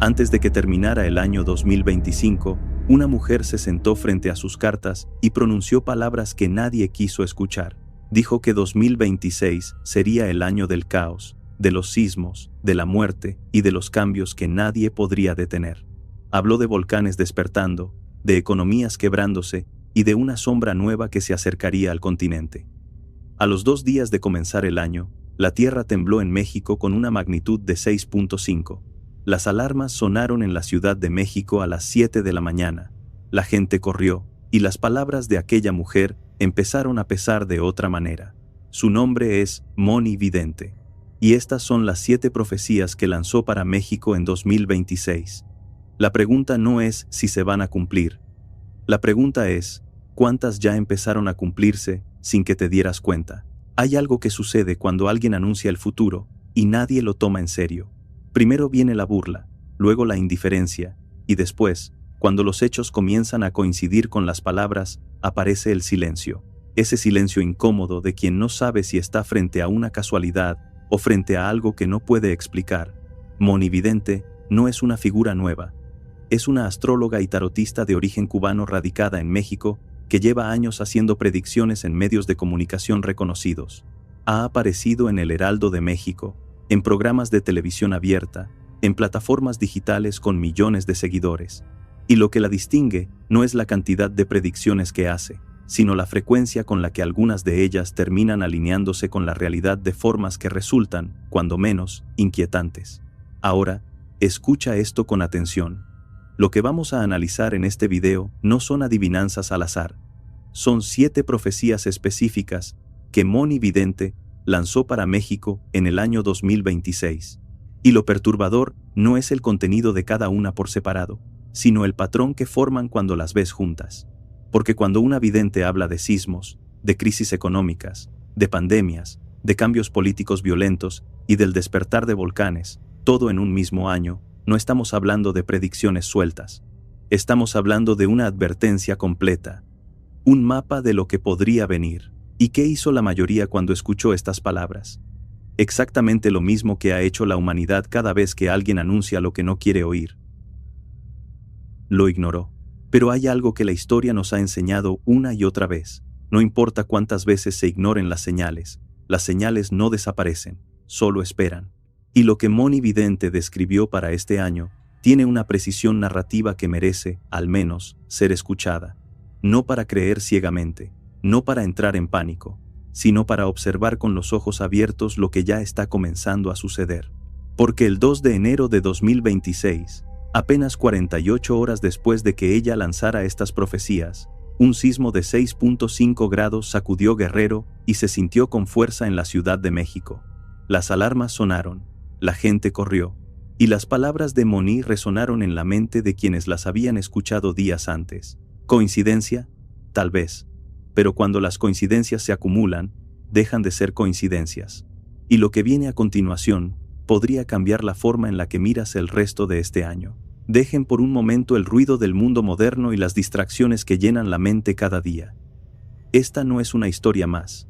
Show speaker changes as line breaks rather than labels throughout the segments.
Antes de que terminara el año 2025, una mujer se sentó frente a sus cartas y pronunció palabras que nadie quiso escuchar. Dijo que 2026 sería el año del caos, de los sismos, de la muerte y de los cambios que nadie podría detener. Habló de volcanes despertando, de economías quebrándose y de una sombra nueva que se acercaría al continente. A los 2 días de comenzar el año, la tierra tembló en México con una magnitud de 6.5. Las alarmas sonaron en la Ciudad de México a las 7 de la mañana. La gente corrió, y las palabras de aquella mujer empezaron a pesar de otra manera. Su nombre es Moni Vidente. Y estas son las 7 profecías que lanzó para México en 2026. La pregunta no es si se van a cumplir. La pregunta es, ¿cuántas ya empezaron a cumplirse sin que te dieras cuenta? Hay algo que sucede cuando alguien anuncia el futuro y nadie lo toma en serio. Primero viene la burla, luego la indiferencia, y después, cuando los hechos comienzan a coincidir con las palabras, aparece el silencio. Ese silencio incómodo de quien no sabe si está frente a una casualidad o frente a algo que no puede explicar. Moni Vidente no es una figura nueva. Es una astróloga y tarotista de origen cubano radicada en México que lleva años haciendo predicciones en medios de comunicación reconocidos. Ha aparecido en El Heraldo de México, en programas de televisión abierta, en plataformas digitales con millones de seguidores. Y lo que la distingue no es la cantidad de predicciones que hace, sino la frecuencia con la que algunas de ellas terminan alineándose con la realidad de formas que resultan, cuando menos, inquietantes. Ahora, escucha esto con atención. Lo que vamos a analizar en este video no son adivinanzas al azar. Son 7 profecías específicas que Moni Vidente lanzó para México en el año 2026. Y lo perturbador no es el contenido de cada una por separado, sino el patrón que forman cuando las ves juntas. Porque cuando una vidente habla de sismos, de crisis económicas, de pandemias, de cambios políticos violentos y del despertar de volcanes, todo en un mismo año, no estamos hablando de predicciones sueltas. Estamos hablando de una advertencia completa. Un mapa de lo que podría venir. ¿Y qué hizo la mayoría cuando escuchó estas palabras? Exactamente lo mismo que ha hecho la humanidad cada vez que alguien anuncia lo que no quiere oír. Lo ignoró. Pero hay algo que la historia nos ha enseñado una y otra vez. No importa cuántas veces se ignoren las señales no desaparecen, solo esperan. Y lo que Moni Vidente describió para este año tiene una precisión narrativa que merece, al menos, ser escuchada. No para creer ciegamente, no para entrar en pánico, sino para observar con los ojos abiertos lo que ya está comenzando a suceder. Porque el 2 de enero de 2026, apenas 48 horas después de que ella lanzara estas profecías, un sismo de 6.5 grados sacudió Guerrero y se sintió con fuerza en la Ciudad de México. Las alarmas sonaron, la gente corrió, y las palabras de Moni resonaron en la mente de quienes las habían escuchado días antes. ¿Coincidencia? Tal vez. Pero cuando las coincidencias se acumulan, dejan de ser coincidencias. Y lo que viene a continuación podría cambiar la forma en la que miras el resto de este año. Dejen por un momento el ruido del mundo moderno y las distracciones que llenan la mente cada día. Esta no es una historia más.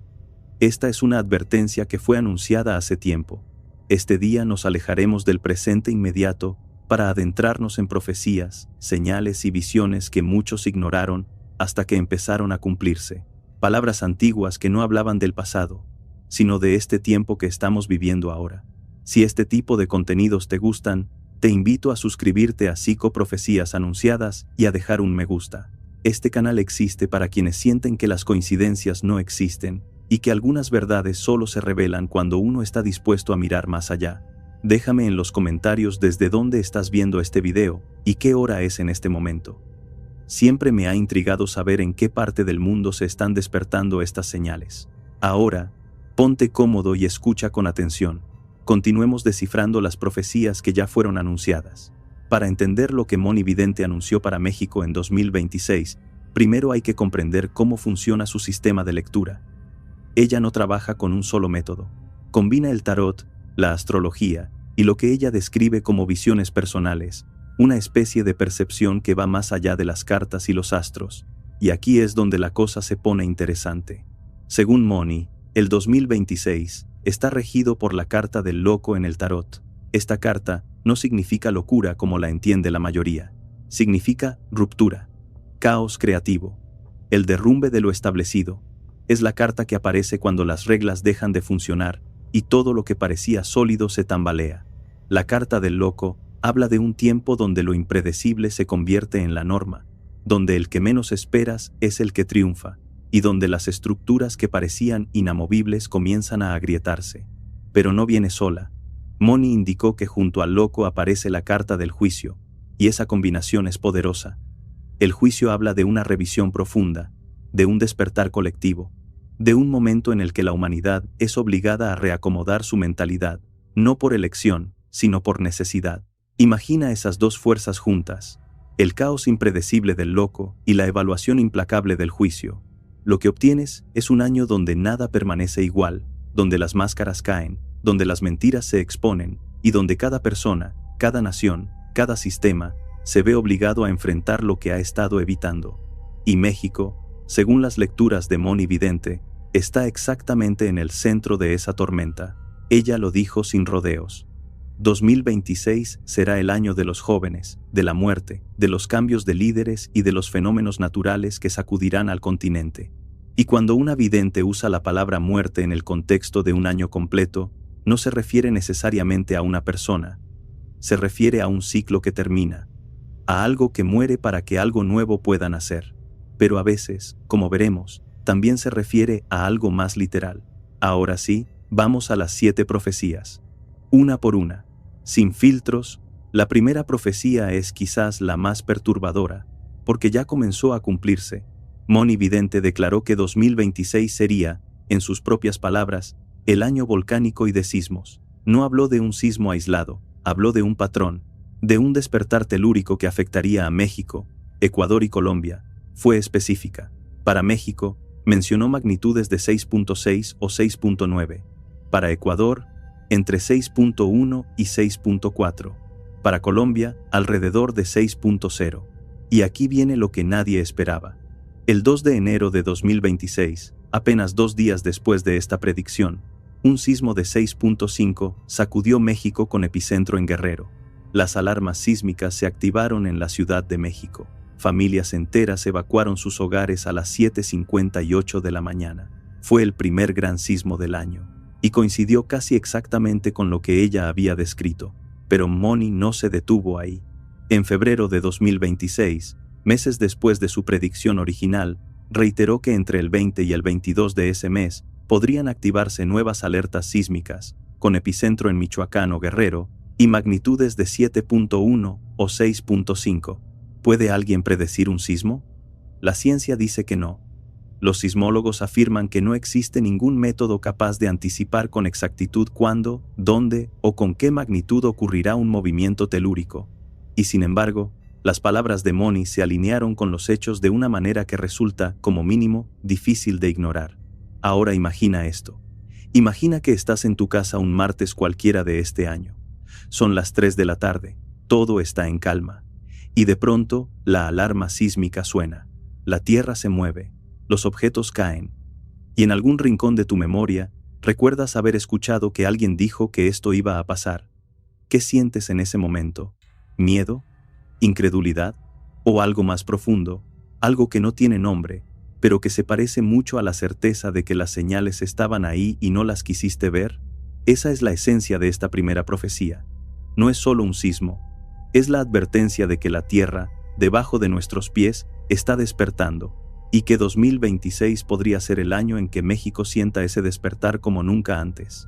Esta es una advertencia que fue anunciada hace tiempo. Este día nos alejaremos del presente inmediato para adentrarnos en profecías, señales y visiones que muchos ignoraron hasta que empezaron a cumplirse. Palabras antiguas que no hablaban del pasado, sino de este tiempo que estamos viviendo ahora. Si este tipo de contenidos te gustan, te invito a suscribirte a Psicoprofecías Anunciadas y a dejar un me gusta. Este canal existe para quienes sienten que las coincidencias no existen y que algunas verdades solo se revelan cuando uno está dispuesto a mirar más allá. Déjame en los comentarios desde dónde estás viendo este video y qué hora es en este momento. Siempre me ha intrigado saber en qué parte del mundo se están despertando estas señales. Ahora, ponte cómodo y escucha con atención. Continuemos descifrando las profecías que ya fueron anunciadas. Para entender lo que Moni Vidente anunció para México en 2026, primero hay que comprender cómo funciona su sistema de lectura. Ella no trabaja con un solo método. Combina el tarot, la astrología y lo que ella describe como visiones personales, una especie de percepción que va más allá de las cartas y los astros. Y aquí es donde la cosa se pone interesante. Según Moni, el 2026 está regido por la carta del loco en el tarot. Esta carta no significa locura como la entiende la mayoría. Significa ruptura, caos creativo, el derrumbe de lo establecido. Es la carta que aparece cuando las reglas dejan de funcionar y todo lo que parecía sólido se tambalea. La carta del loco habla de un tiempo donde lo impredecible se convierte en la norma, donde el que menos esperas es el que triunfa, y donde las estructuras que parecían inamovibles comienzan a agrietarse. Pero no viene sola. Moni indicó que junto al loco aparece la carta del juicio, y esa combinación es poderosa. El juicio habla de una revisión profunda, de un despertar colectivo, de un momento en el que la humanidad es obligada a reacomodar su mentalidad, no por elección, sino por necesidad. Imagina esas dos fuerzas juntas, el caos impredecible del loco y la evaluación implacable del juicio. Lo que obtienes es un año donde nada permanece igual, donde las máscaras caen, donde las mentiras se exponen y donde cada persona, cada nación, cada sistema se ve obligado a enfrentar lo que ha estado evitando. Y México, según las lecturas de Moni Vidente, está exactamente en el centro de esa tormenta. Ella lo dijo sin rodeos. 2026 será el año de los jóvenes, de la muerte, de los cambios de líderes y de los fenómenos naturales que sacudirán al continente. Y cuando una vidente usa la palabra muerte en el contexto de un año completo, no se refiere necesariamente a una persona. Se refiere a un ciclo que termina, a algo que muere para que algo nuevo pueda nacer. Pero a veces, como veremos, también se refiere a algo más literal. Ahora sí, vamos a las 7 profecías. Una por una. Sin filtros, la primera profecía es quizás la más perturbadora, porque ya comenzó a cumplirse. Moni Vidente declaró que 2026 sería, en sus propias palabras, el año volcánico y de sismos. No habló de un sismo aislado, habló de un patrón, de un despertar telúrico que afectaría a México, Ecuador y Colombia. Fue específica. Para México, mencionó magnitudes de 6.6 o 6.9. Para Ecuador, entre 6.1 y 6.4. Para Colombia, alrededor de 6.0. Y aquí viene lo que nadie esperaba. El 2 de enero de 2026, apenas 2 días después de esta predicción, un sismo de 6.5 sacudió México con epicentro en Guerrero. Las alarmas sísmicas se activaron en la Ciudad de México. Familias enteras evacuaron sus hogares a las 7:58 de la mañana. Fue el primer gran sismo del año, y coincidió casi exactamente con lo que ella había descrito. Pero Moni no se detuvo ahí. En febrero de 2026, meses después de su predicción original, reiteró que entre el 20 y el 22 de ese mes podrían activarse nuevas alertas sísmicas, con epicentro en Michoacán o Guerrero, y magnitudes de 7.1 o 6.5. ¿Puede alguien predecir un sismo? La ciencia dice que no. Los sismólogos afirman que no existe ningún método capaz de anticipar con exactitud cuándo, dónde o con qué magnitud ocurrirá un movimiento telúrico. Y sin embargo, las palabras de Moni se alinearon con los hechos de una manera que resulta, como mínimo, difícil de ignorar. Ahora imagina esto. Imagina que estás en tu casa un martes cualquiera de este año. Son las 3 de la tarde, todo está en calma. Y de pronto, la alarma sísmica suena. La tierra se mueve, los objetos caen. Y en algún rincón de tu memoria, recuerdas haber escuchado que alguien dijo que esto iba a pasar. ¿Qué sientes en ese momento? ¿Miedo? ¿Incredulidad? ¿O algo más profundo? Algo que no tiene nombre, pero que se parece mucho a la certeza de que las señales estaban ahí y no las quisiste ver? Esa es la esencia de esta primera profecía. No es solo un sismo. Es la advertencia de que la tierra, debajo de nuestros pies, está despertando, y que 2026 podría ser el año en que México sienta ese despertar como nunca antes.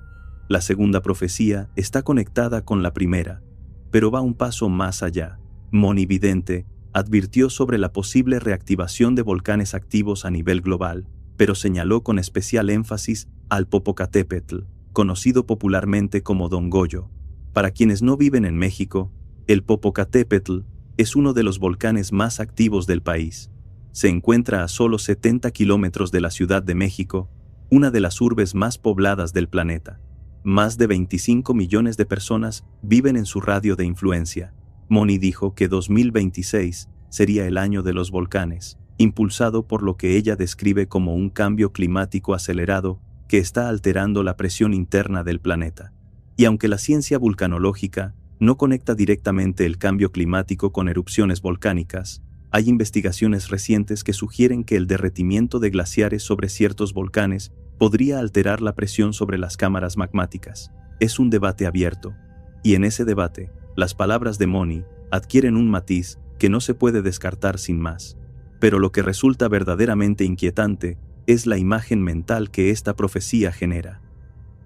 La segunda profecía está conectada con la primera, pero va un paso más allá. Moni Vidente advirtió sobre la posible reactivación de volcanes activos a nivel global, pero señaló con especial énfasis al Popocatépetl, conocido popularmente como Don Goyo. Para quienes no viven en México, el Popocatépetl es uno de los volcanes más activos del país. Se encuentra a solo 70 kilómetros de la Ciudad de México, una de las urbes más pobladas del planeta. Más de 25 millones de personas viven en su radio de influencia. Moni dijo que 2026 sería el año de los volcanes, impulsado por lo que ella describe como un cambio climático acelerado que está alterando la presión interna del planeta. Y aunque la ciencia vulcanológica No conecta directamente el cambio climático con erupciones volcánicas. Hay investigaciones recientes que sugieren que el derretimiento de glaciares sobre ciertos volcanes podría alterar la presión sobre las cámaras magmáticas. Es un debate abierto, y en ese debate, las palabras de Moni adquieren un matiz que no se puede descartar sin más. Pero lo que resulta verdaderamente inquietante es la imagen mental que esta profecía genera.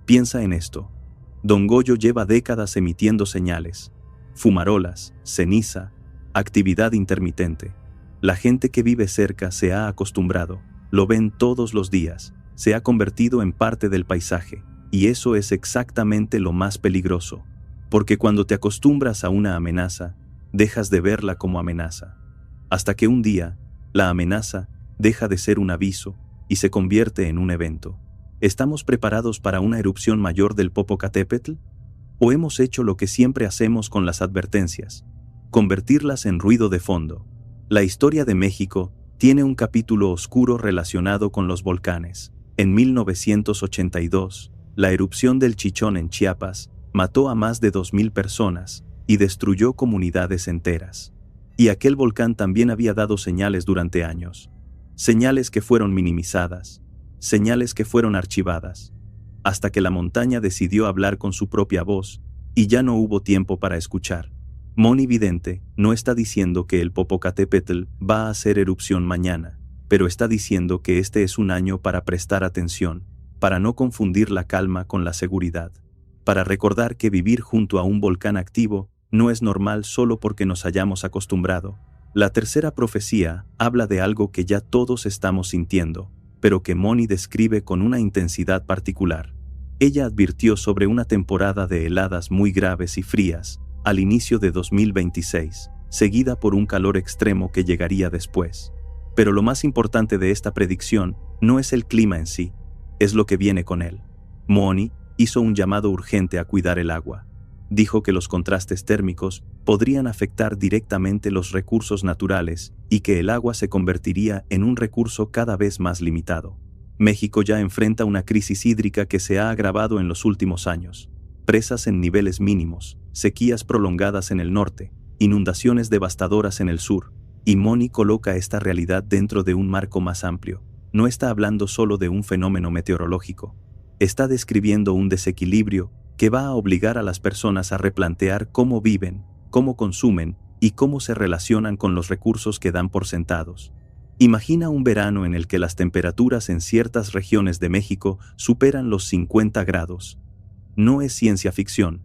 Piensa en esto. Don Goyo lleva décadas emitiendo señales: fumarolas, ceniza, actividad intermitente. La gente que vive cerca se ha acostumbrado, lo ven todos los días, se ha convertido en parte del paisaje, y eso es exactamente lo más peligroso, porque cuando te acostumbras a una amenaza, dejas de verla como amenaza, hasta que un día, la amenaza deja de ser un aviso y se convierte en un evento. ¿Estamos preparados para una erupción mayor del Popocatépetl? ¿O hemos hecho lo que siempre hacemos con las advertencias: convertirlas en ruido de fondo? La historia de México tiene un capítulo oscuro relacionado con los volcanes. En 1982, la erupción del Chichón en Chiapas mató a más de 2,000 personas y destruyó comunidades enteras. Y aquel volcán también había dado señales durante años. Señales que fueron minimizadas, señales que fueron archivadas, hasta que la montaña decidió hablar con su propia voz, y ya no hubo tiempo para escuchar. Moni Vidente no está diciendo que el Popocatépetl va a hacer erupción mañana, pero está diciendo que este es un año para prestar atención, para no confundir la calma con la seguridad, para recordar que vivir junto a un volcán activo no es normal solo porque nos hayamos acostumbrado. La tercera profecía habla de algo que ya todos estamos sintiendo, pero que Moni describe con una intensidad particular. Ella advirtió sobre una temporada de heladas muy graves y frías, al inicio de 2026, seguida por un calor extremo que llegaría después. Pero lo más importante de esta predicción no es el clima en sí, es lo que viene con él. Moni hizo un llamado urgente a cuidar el agua. Dijo que los contrastes térmicos podrían afectar directamente los recursos naturales y que el agua se convertiría en un recurso cada vez más limitado. México ya enfrenta una crisis hídrica que se ha agravado en los últimos años. Presas en niveles mínimos, sequías prolongadas en el norte, inundaciones devastadoras en el sur, y Moni coloca esta realidad dentro de un marco más amplio. No está hablando solo de un fenómeno meteorológico. Está describiendo un desequilibrio que va a obligar a las personas a replantear cómo viven, cómo consumen y cómo se relacionan con los recursos que dan por sentados. Imagina un verano en el que las temperaturas en ciertas regiones de México superan los 50 grados. No es ciencia ficción.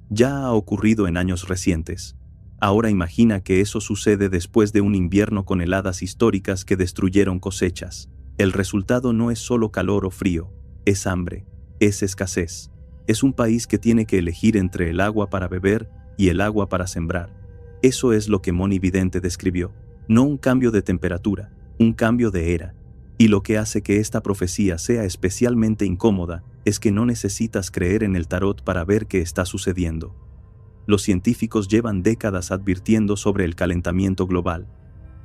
Ya ha ocurrido en años recientes. Ahora imagina que eso sucede después de un invierno con heladas históricas que destruyeron cosechas. El resultado no es solo calor o frío, es hambre, es escasez. Es un país que tiene que elegir entre el agua para beber y el agua para sembrar. Eso es lo que Moni Vidente describió. No un cambio de temperatura, un cambio de era. Y lo que hace que esta profecía sea especialmente incómoda es que no necesitas creer en el tarot para ver qué está sucediendo. Los científicos llevan décadas advirtiendo sobre el calentamiento global.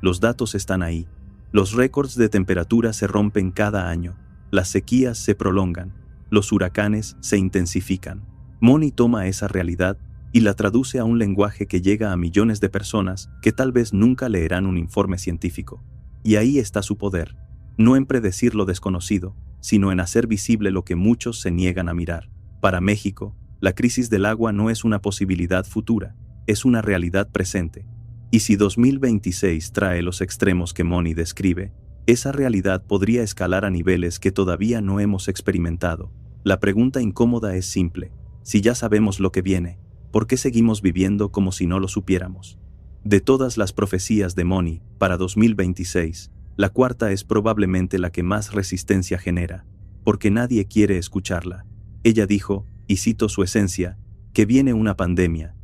Los datos están ahí. Los récords de temperatura se rompen cada año. Las sequías se prolongan. Los huracanes se intensifican. Moni toma esa realidad y la traduce a un lenguaje que llega a millones de personas que tal vez nunca leerán un informe científico. Y ahí está su poder. No en predecir lo desconocido, sino en hacer visible lo que muchos se niegan a mirar. Para México, la crisis del agua no es una posibilidad futura, es una realidad presente. Y si 2026 trae los extremos que Moni describe, esa realidad podría escalar a niveles que todavía no hemos experimentado. La pregunta incómoda es simple: si ya sabemos lo que viene, ¿por qué seguimos viviendo como si no lo supiéramos? De todas las profecías de Moni para 2026, la cuarta es probablemente la que más resistencia genera, porque nadie quiere escucharla. Ella dijo, y cito su esencia, que viene una pandemia,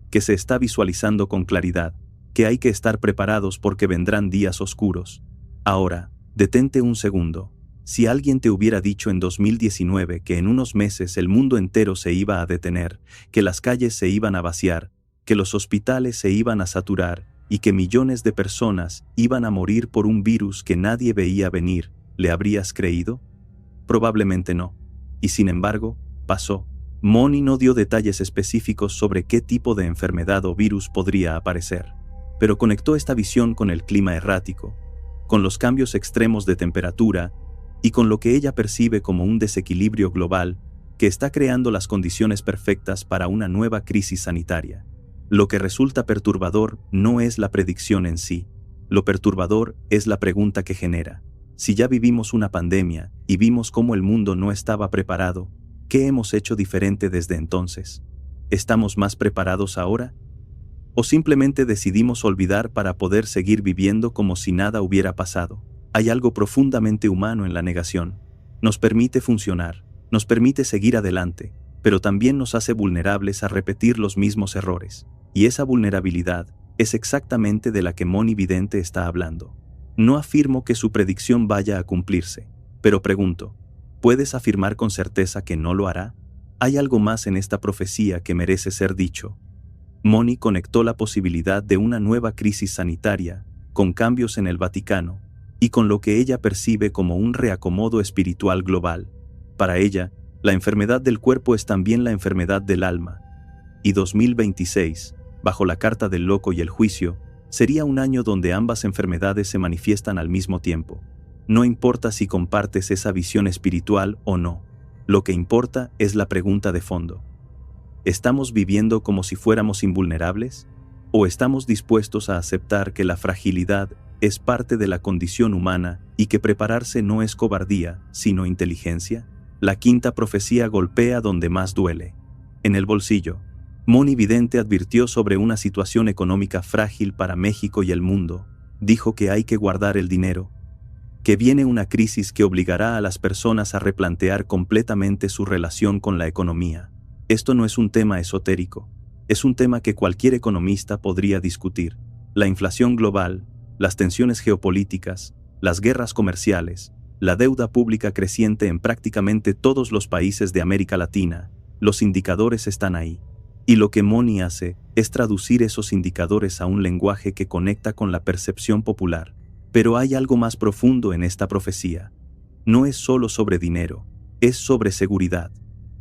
que se está visualizando con claridad, que hay que estar preparados porque vendrán días oscuros. Ahora, detente un segundo. Si alguien te hubiera dicho en 2019 que en unos meses el mundo entero se iba a detener, que las calles se iban a vaciar, que los hospitales se iban a saturar y que millones de personas iban a morir por un virus que nadie veía venir, ¿le habrías creído? Probablemente no. Y sin embargo, pasó. Moni no dio detalles específicos sobre qué tipo de enfermedad o virus podría aparecer, pero conectó esta visión con el clima errático, con los cambios extremos de temperatura y con lo que ella percibe como un desequilibrio global que está creando las condiciones perfectas para una nueva crisis sanitaria. Lo que resulta perturbador no es la predicción en sí, lo perturbador es la pregunta que genera. Si ya vivimos una pandemia y vimos cómo el mundo no estaba preparado, ¿qué hemos hecho diferente desde entonces? ¿Estamos más preparados ahora? ¿O simplemente decidimos olvidar para poder seguir viviendo como si nada hubiera pasado? Hay algo profundamente humano en la negación. Nos permite funcionar, nos permite seguir adelante, pero también nos hace vulnerables a repetir los mismos errores. Y esa vulnerabilidad es exactamente de la que Moni Vidente está hablando. No afirmo que su predicción vaya a cumplirse, pero pregunto, ¿puedes afirmar con certeza que no lo hará? ¿Hay algo más en esta profecía que merece ser dicho? Moni conectó la posibilidad de una nueva crisis sanitaria, con cambios en el Vaticano, y con lo que ella percibe como un reacomodo espiritual global. Para ella, la enfermedad del cuerpo es también la enfermedad del alma. Y 2026, bajo la carta del loco y el juicio, sería un año donde ambas enfermedades se manifiestan al mismo tiempo. No importa si compartes esa visión espiritual o no. Lo que importa es la pregunta de fondo. ¿Estamos viviendo como si fuéramos invulnerables? ¿O estamos dispuestos a aceptar que la fragilidad es parte de la condición humana y que prepararse no es cobardía, sino inteligencia? La quinta profecía golpea donde más duele. En el bolsillo. Moni Vidente advirtió sobre una situación económica frágil para México y el mundo. Dijo que hay que guardar el dinero, que viene una crisis que obligará a las personas a replantear completamente su relación con la economía. Esto no es un tema esotérico, es un tema que cualquier economista podría discutir. La inflación global, las tensiones geopolíticas, las guerras comerciales, la deuda pública creciente en prácticamente todos los países de América Latina, los indicadores están ahí. Y lo que Moni hace es traducir esos indicadores a un lenguaje que conecta con la percepción popular. Pero hay algo más profundo en esta profecía. No es solo sobre dinero, es sobre seguridad.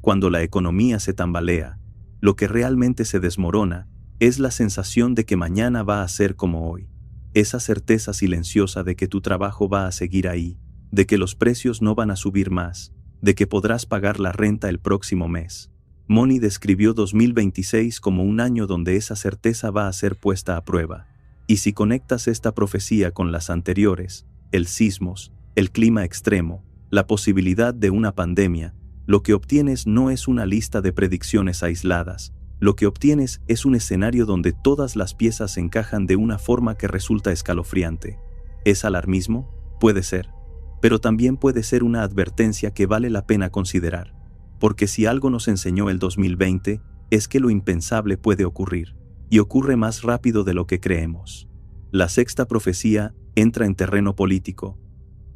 Cuando la economía se tambalea, lo que realmente se desmorona es la sensación de que mañana va a ser como hoy. Esa certeza silenciosa de que tu trabajo va a seguir ahí, de que los precios no van a subir más, de que podrás pagar la renta el próximo mes. Moni describió 2026 como un año donde esa certeza va a ser puesta a prueba. Y si conectas esta profecía con las anteriores, el sismos, el clima extremo, la posibilidad de una pandemia, lo que obtienes no es una lista de predicciones aisladas, lo que obtienes es un escenario donde todas las piezas encajan de una forma que resulta escalofriante. ¿Es alarmismo? Puede ser. Pero también puede ser una advertencia que vale la pena considerar. Porque si algo nos enseñó el 2020, es que lo impensable puede ocurrir, y ocurre más rápido de lo que creemos. La sexta profecía entra en terreno político,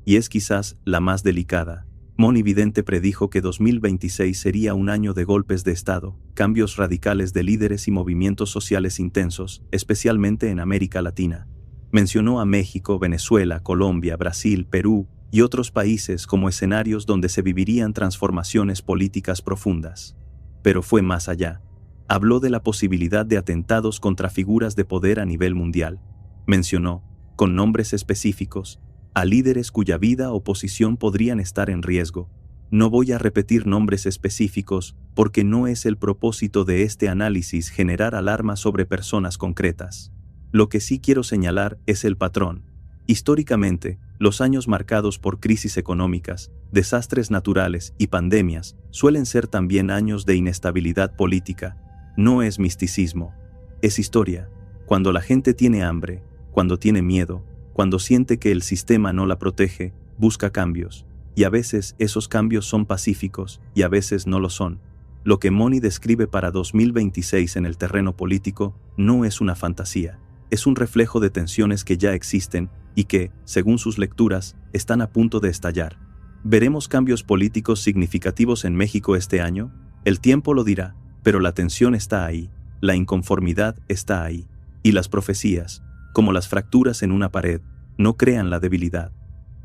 y es quizás la más delicada. Moni Vidente predijo que 2026 sería un año de golpes de Estado, cambios radicales de líderes y movimientos sociales intensos, especialmente en América Latina. Mencionó a México, Venezuela, Colombia, Brasil, Perú, y otros países como escenarios donde se vivirían transformaciones políticas profundas. Pero fue más allá. Habló de la posibilidad de atentados contra figuras de poder a nivel mundial. Mencionó, con nombres específicos, a líderes cuya vida o posición podrían estar en riesgo. No voy a repetir nombres específicos porque no es el propósito de este análisis generar alarma sobre personas concretas. Lo que sí quiero señalar es el patrón. Históricamente, los años marcados por crisis económicas, desastres naturales y pandemias suelen ser también años de inestabilidad política. No es misticismo, es historia. Cuando la gente tiene hambre, cuando tiene miedo, cuando siente que el sistema no la protege, busca cambios. Y a veces esos cambios son pacíficos y a veces no lo son. Lo que Moni describe para 2026 en el terreno político no es una fantasía. Es un reflejo de tensiones que ya existen y que, según sus lecturas, están a punto de estallar. ¿Veremos cambios políticos significativos en México este año? El tiempo lo dirá, pero la tensión está ahí, la inconformidad está ahí. Y las profecías, como las fracturas en una pared, no crean la debilidad,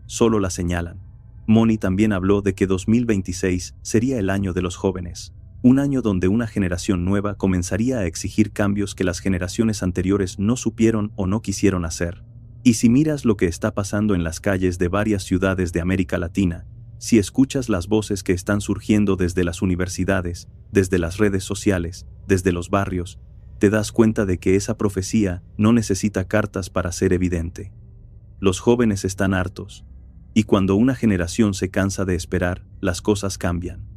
solo la señalan. Moni también habló de que 2026 sería el año de los jóvenes, Un año donde una generación nueva comenzaría a exigir cambios que las generaciones anteriores no supieron o no quisieron hacer. Y si miras lo que está pasando en las calles de varias ciudades de América Latina, si escuchas las voces que están surgiendo desde las universidades, desde las redes sociales, desde los barrios, te das cuenta de que esa profecía no necesita cartas para ser evidente. Los jóvenes están hartos. Y cuando una generación se cansa de esperar, las cosas cambian.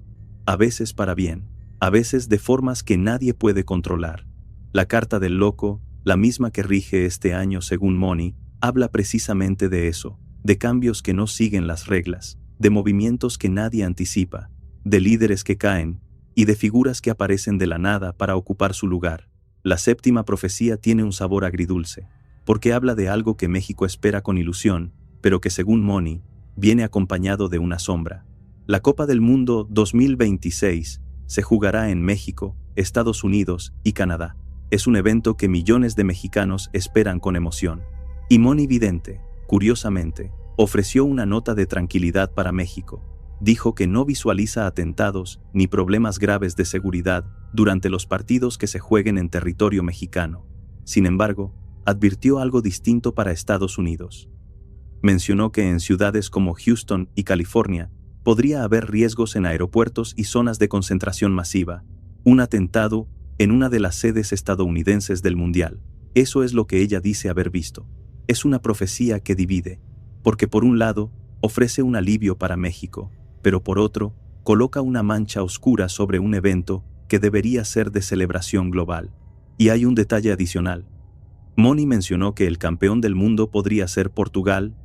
A veces para bien, a veces de formas que nadie puede controlar. La carta del loco, la misma que rige este año según Moni, habla precisamente de eso, de cambios que no siguen las reglas, de movimientos que nadie anticipa, de líderes que caen, y de figuras que aparecen de la nada para ocupar su lugar. La séptima profecía tiene un sabor agridulce, porque habla de algo que México espera con ilusión, pero que según Moni, viene acompañado de una sombra. La Copa del Mundo 2026 se jugará en México, Estados Unidos y Canadá. Es un evento que millones de mexicanos esperan con emoción. Y Moni Vidente, curiosamente, ofreció una nota de tranquilidad para México. Dijo que no visualiza atentados ni problemas graves de seguridad durante los partidos que se jueguen en territorio mexicano. Sin embargo, advirtió algo distinto para Estados Unidos. Mencionó que en ciudades como Houston y California podría haber riesgos en aeropuertos y zonas de concentración masiva, un atentado en una de las sedes estadounidenses del Mundial. Eso es lo que ella dice haber visto. Es una profecía que divide, porque por un lado, ofrece un alivio para México, pero por otro, coloca una mancha oscura sobre un evento que debería ser de celebración global. Y hay un detalle adicional. Moni mencionó que el campeón del mundo podría ser Portugal,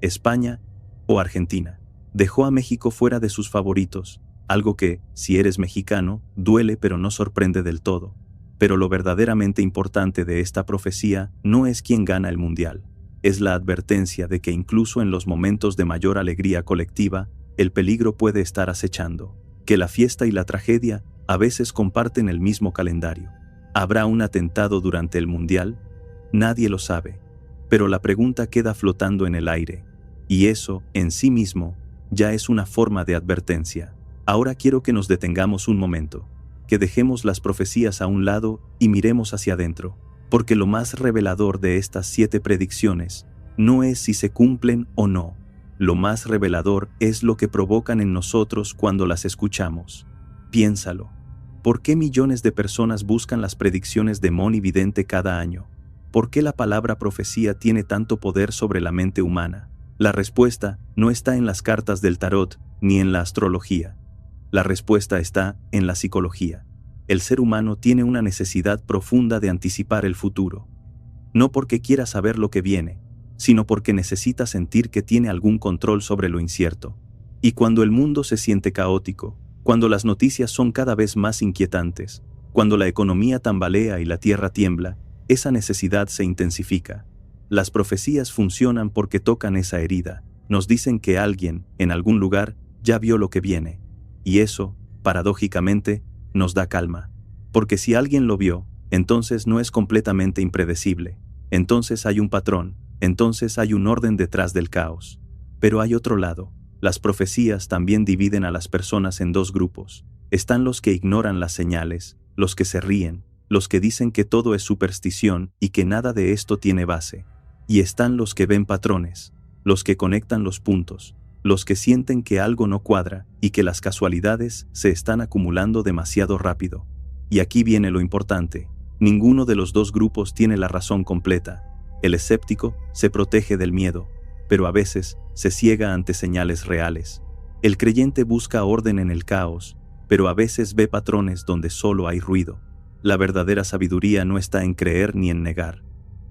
España o Argentina. Dejó a México fuera de sus favoritos, algo que, si eres mexicano, duele pero no sorprende del todo. Pero lo verdaderamente importante de esta profecía no es quién gana el mundial, es la advertencia de que incluso en los momentos de mayor alegría colectiva, el peligro puede estar acechando, que la fiesta y la tragedia a veces comparten el mismo calendario. ¿Habrá un atentado durante el mundial? Nadie lo sabe, pero la pregunta queda flotando en el aire, y eso, en sí mismo, ya es una forma de advertencia. Ahora quiero que nos detengamos un momento, que dejemos las profecías a un lado y miremos hacia adentro, porque lo más revelador de estas 7 predicciones no es si se cumplen o no. Lo más revelador es lo que provocan en nosotros cuando las escuchamos. Piénsalo. ¿Por qué millones de personas buscan las predicciones de Moni Vidente cada año? ¿Por qué la palabra profecía tiene tanto poder sobre la mente humana? La respuesta no está en las cartas del tarot ni en la astrología. La respuesta está en la psicología. El ser humano tiene una necesidad profunda de anticipar el futuro. No porque quiera saber lo que viene, sino porque necesita sentir que tiene algún control sobre lo incierto. Y cuando el mundo se siente caótico, cuando las noticias son cada vez más inquietantes, cuando la economía tambalea y la tierra tiembla, esa necesidad se intensifica. Las profecías funcionan porque tocan esa herida, nos dicen que alguien, en algún lugar, ya vio lo que viene. Y eso, paradójicamente, nos da calma. Porque si alguien lo vio, entonces no es completamente impredecible. Entonces hay un patrón, entonces hay un orden detrás del caos. Pero hay otro lado. Las profecías también dividen a las personas en 2 grupos. Están los que ignoran las señales, los que se ríen, los que dicen que todo es superstición y que nada de esto tiene base. Y están los que ven patrones, los que conectan los puntos, los que sienten que algo no cuadra y que las casualidades se están acumulando demasiado rápido. Y aquí viene lo importante, ninguno de los 2 grupos tiene la razón completa. El escéptico se protege del miedo, pero a veces se ciega ante señales reales. El creyente busca orden en el caos, pero a veces ve patrones donde solo hay ruido. La verdadera sabiduría no está en creer ni en negar.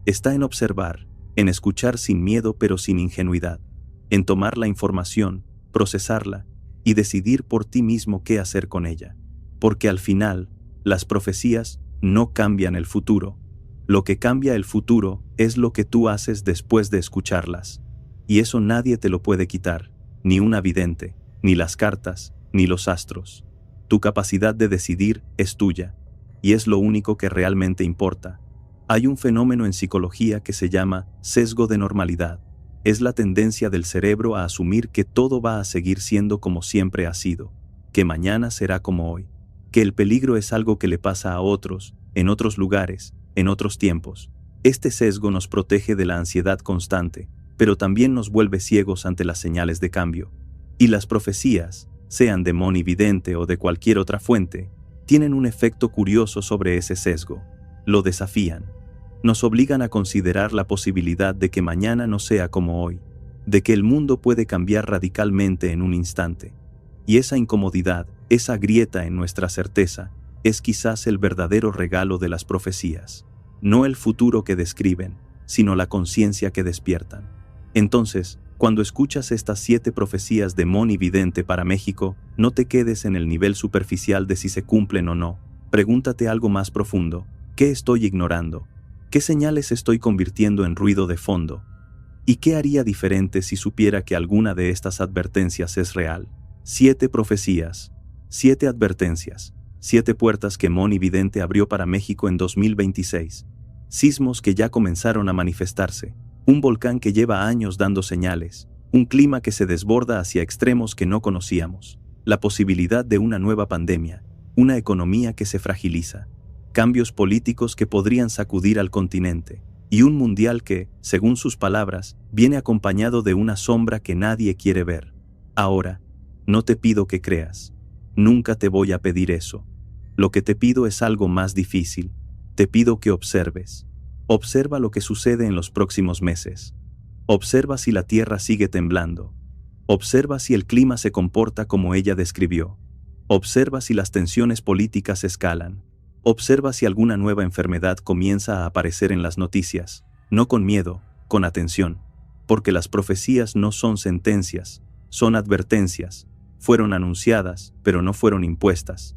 Está en observar, en escuchar sin miedo pero sin ingenuidad, en tomar la información, procesarla y decidir por ti mismo qué hacer con ella. Porque al final, las profecías no cambian el futuro. Lo que cambia el futuro es lo que tú haces después de escucharlas. Y eso nadie te lo puede quitar, ni una vidente, ni las cartas, ni los astros. Tu capacidad de decidir es tuya, y es lo único que realmente importa. Hay un fenómeno en psicología que se llama sesgo de normalidad. Es la tendencia del cerebro a asumir que todo va a seguir siendo como siempre ha sido, que mañana será como hoy. que el peligro es algo que le pasa a otros, en otros lugares, en otros tiempos. Este sesgo nos protege de la ansiedad constante, pero también nos vuelve ciegos ante las señales de cambio. Y las profecías, sean de monividente o de cualquier otra fuente, tienen un efecto curioso sobre ese sesgo. Lo desafían. Nos obligan a considerar la posibilidad de que mañana no sea como hoy, de que el mundo puede cambiar radicalmente en un instante. Y esa incomodidad, esa grieta en nuestra certeza, es quizás el verdadero regalo de las profecías. No el futuro que describen, sino la conciencia que despiertan. Entonces, cuando escuchas estas 7 profecías de monividente para México, no te quedes en el nivel superficial de si se cumplen o no. Pregúntate algo más profundo. ¿Qué estoy ignorando? ¿Qué señales estoy convirtiendo en ruido de fondo? ¿Y qué haría diferente si supiera que alguna de estas advertencias es real? 7 profecías, 7 advertencias, 7 puertas que monividente abrió para México en 2026. Sismos que ya comenzaron a manifestarse. Un volcán que lleva años dando señales, un clima que se desborda hacia extremos que no conocíamos, la posibilidad de una nueva pandemia, una economía que se fragiliza, cambios políticos que podrían sacudir al continente, y un mundial que, según sus palabras, viene acompañado de una sombra que nadie quiere ver. Ahora, no te pido que creas, nunca te voy a pedir eso. Lo que te pido es algo más difícil, te pido que observes. Observa lo que sucede en los próximos meses. Observa si la tierra sigue temblando. Observa si el clima se comporta como ella describió. Observa si las tensiones políticas escalan. Observa si alguna nueva enfermedad comienza a aparecer en las noticias, no con miedo, con atención. Porque las profecías no son sentencias, son advertencias. Fueron anunciadas, pero no fueron impuestas.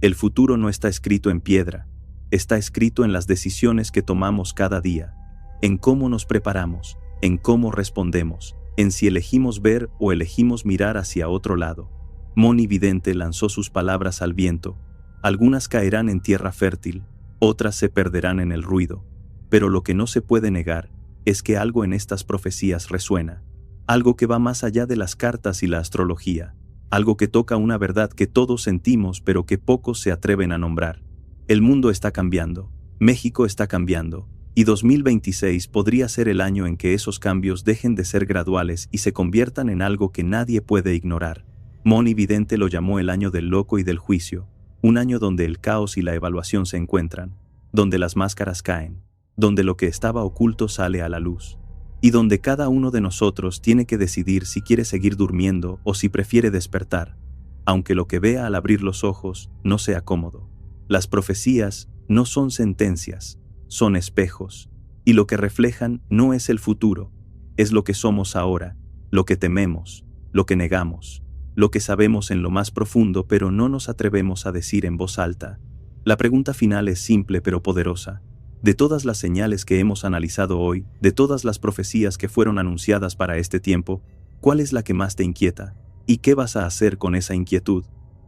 El futuro no está escrito en piedra. Está escrito en las decisiones que tomamos cada día, en cómo nos preparamos, en cómo respondemos, en si elegimos ver o elegimos mirar hacia otro lado. Monividente lanzó sus palabras al viento. Algunas caerán en tierra fértil, otras se perderán en el ruido. Pero lo que no se puede negar es que algo en estas profecías resuena, algo que va más allá de las cartas y la astrología, algo que toca una verdad que todos sentimos pero que pocos se atreven a nombrar. El mundo está cambiando, México está cambiando, y 2026 podría ser el año en que esos cambios dejen de ser graduales y se conviertan en algo que nadie puede ignorar. Monividente lo llamó el año del loco y del juicio, un año donde el caos y la evaluación se encuentran, donde las máscaras caen, donde lo que estaba oculto sale a la luz, y donde cada uno de nosotros tiene que decidir si quiere seguir durmiendo o si prefiere despertar, aunque lo que vea al abrir los ojos no sea cómodo. Las profecías no son sentencias, son espejos, y lo que reflejan no es el futuro, es lo que somos ahora, lo que tememos, lo que negamos, lo que sabemos en lo más profundo pero no nos atrevemos a decir en voz alta. La pregunta final es simple pero poderosa. De todas las señales que hemos analizado hoy, de todas las profecías que fueron anunciadas para este tiempo, ¿cuál es la que más te inquieta? ¿Y qué vas a hacer con esa inquietud?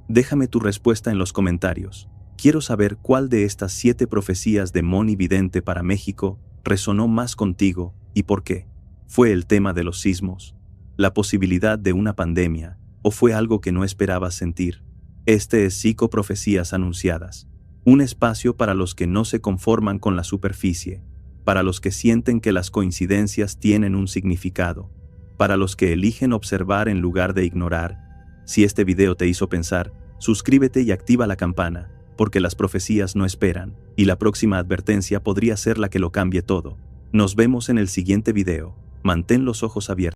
Déjame tu respuesta en los comentarios. Quiero saber cuál de estas 7 profecías de monividente para México resonó más contigo y por qué. ¿Fue el tema de los sismos, la posibilidad de una pandemia, o fue algo que no esperabas sentir? Este es Psicoprofecías Anunciadas, un espacio para los que no se conforman con la superficie, para los que sienten que las coincidencias tienen un significado, para los que eligen observar en lugar de ignorar. Si este video te hizo pensar, suscríbete y activa la campana, porque las profecías no esperan, y la próxima advertencia podría ser la que lo cambie todo. Nos vemos en el siguiente video. Mantén los ojos abiertos.